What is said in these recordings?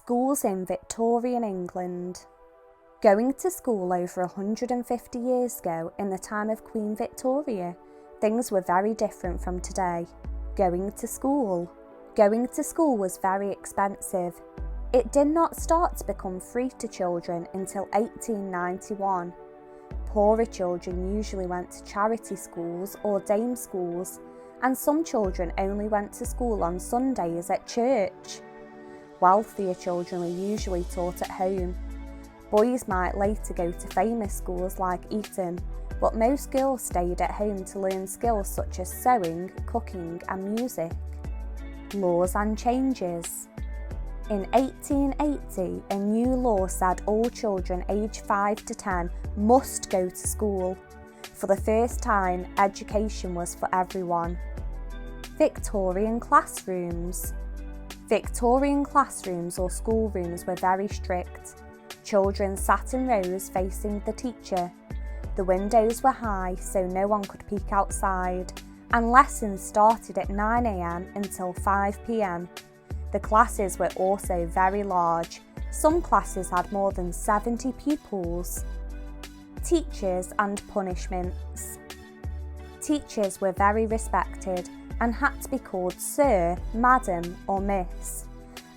Schools in Victorian England. Going to school over 150 years ago, in the time of Queen Victoria, things were very different from today. Going to school was very expensive. It did not start to become free to children until 1891. Poorer children usually went to charity schools or dame schools, and some children only went to school on Sundays at church. Wealthier children were usually taught at home. Boys might later go to famous schools like Eton, but most girls stayed at home to learn skills such as sewing, cooking and music. Laws and changes. In 1880, a new law said all children aged 5 to 10 must go to school. For the first time, education was for everyone. Victorian classrooms. Victorian classrooms or schoolrooms were very strict. Children sat in rows facing the teacher. The windows were high so no one could peek outside, and lessons started at 9 a.m. until 5 p.m. The classes were also very large. Some classes had more than 70 pupils. Teachers and punishments. Teachers were very respected and had to be called Sir, Madam or Miss,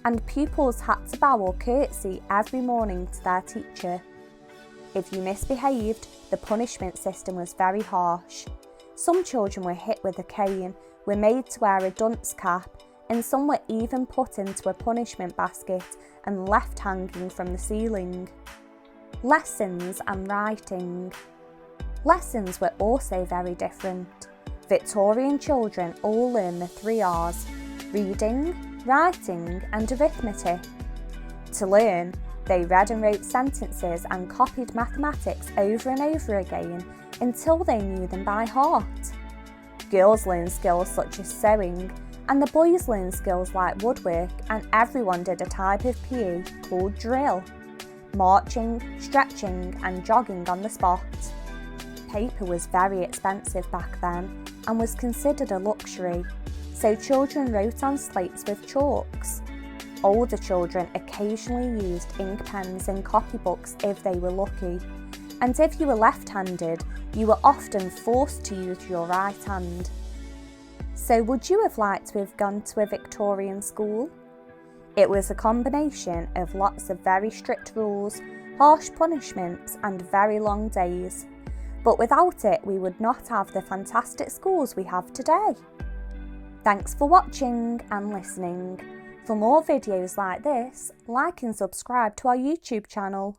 and pupils had to bow or curtsy every morning to their teacher. If you misbehaved, the punishment system was very harsh. Some children were hit with a cane, were made to wear a dunce cap, and some were even put into a punishment basket and left hanging from the ceiling. Lessons and writing. Lessons were also very different. Victorian children all learned the 3 R's: reading, writing and arithmetic. To learn, they read and wrote sentences and copied mathematics over and over again until they knew them by heart. Girls learned skills such as sewing, and the boys learned skills like woodwork, and everyone did a type of PE called drill: marching, stretching and jogging on the spot. Paper was very expensive back then and was considered a luxury, so children wrote on slates with chalks. Older children occasionally used ink pens in copybooks if they were lucky, and if you were left-handed, you were often forced to use your right hand. So would you have liked to have gone to a Victorian school? It was a combination of lots of very strict rules, harsh punishments and very long days. But without it, we would not have the fantastic schools we have today. Thanks for watching and listening. For more videos like this, like and subscribe to our YouTube channel.